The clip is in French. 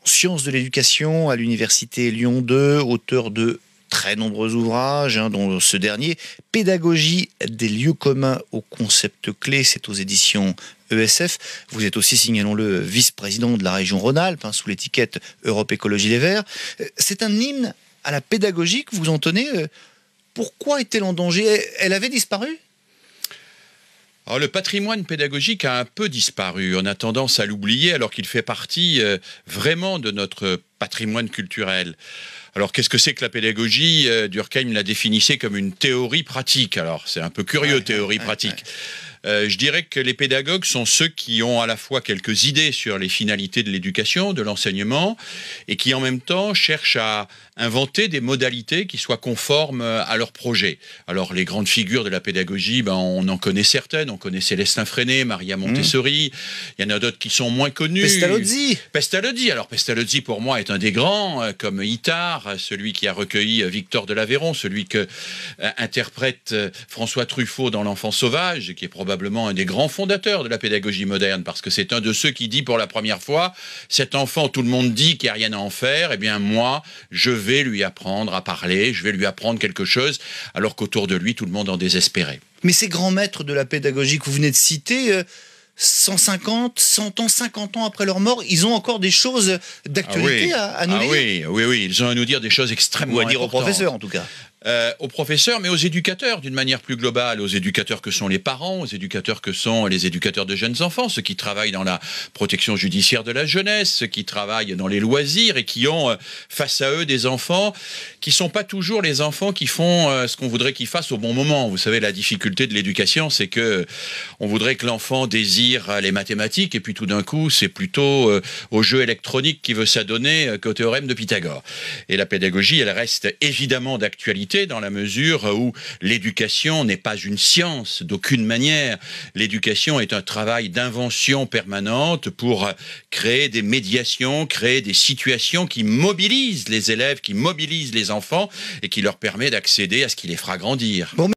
sciences de l'éducation à l'université Lyon 2, auteur de très nombreux ouvrages, dont ce dernier, Pédagogie des lieux communs aux concepts clés, c'est aux éditions ESF. Vous êtes aussi, signalons-le, vice-président de la région Rhône-Alpes, sous l'étiquette Europe Écologie Les Verts. C'est un hymne à la pédagogie que vous entonnez. Pourquoi est-elle en danger? Elle avait disparu? Alors, le patrimoine pédagogique a un peu disparu. On a tendance à l'oublier alors qu'il fait partie vraiment de notre patrimoine culturel. Alors, qu'est-ce que c'est que la pédagogie? Durkheim la définissait comme une théorie pratique. Alors, c'est un peu curieux, théorie pratique. Je dirais que les pédagogues sont ceux qui ont à la fois quelques idées sur les finalités de l'éducation, de l'enseignement, et qui en même temps cherchent à inventer des modalités qui soient conformes à leur projet. Alors, les grandes figures de la pédagogie, on en connaît certaines. On connaît Célestin Freinet, Maria Montessori. Il y en a d'autres qui sont moins connus. Pestalozzi. Pestalozzi. Alors, Pestalozzi, pour moi, est un des grands, comme Itard, celui qui a recueilli Victor de l'Aveyron, celui que interprète François Truffaut dans L'Enfant sauvage, qui est probablement un des grands fondateurs de la pédagogie moderne, parce que c'est un de ceux qui dit pour la première fois, cet enfant, tout le monde dit qu'il n'y a rien à en faire, eh bien moi, je vais lui apprendre à parler, je vais lui apprendre quelque chose, alors qu'autour de lui, tout le monde en désespérait. Mais ces grands maîtres de la pédagogie que vous venez de citer, 150, 100 ans, 50 ans après leur mort, ils ont encore des choses d'actualité à nous dire. Oui, ils ont à nous dire des choses extrêmement importantes. Ou à dire aux professeurs, en tout cas. Aux professeurs, mais aux éducateurs d'une manière plus globale, aux éducateurs que sont les parents, aux éducateurs que sont les éducateurs de jeunes enfants, ceux qui travaillent dans la protection judiciaire de la jeunesse, ceux qui travaillent dans les loisirs et qui ont face à eux des enfants qui sont pas toujours les enfants qui font ce qu'on voudrait qu'ils fassent au bon moment. Vous savez, la difficulté de l'éducation, c'est que on voudrait que l'enfant désire les mathématiques et puis tout d'un coup, c'est plutôt au jeu électronique qu'il veut s'adonner qu'au théorème de Pythagore. Et la pédagogie, elle reste évidemment d'actualité dans la mesure où l'éducation n'est pas une science d'aucune manière. L'éducation est un travail d'invention permanente pour créer des médiations, créer des situations qui mobilisent les élèves, qui mobilisent les enfants et qui leur permet d'accéder à ce qui les fera grandir. Bon,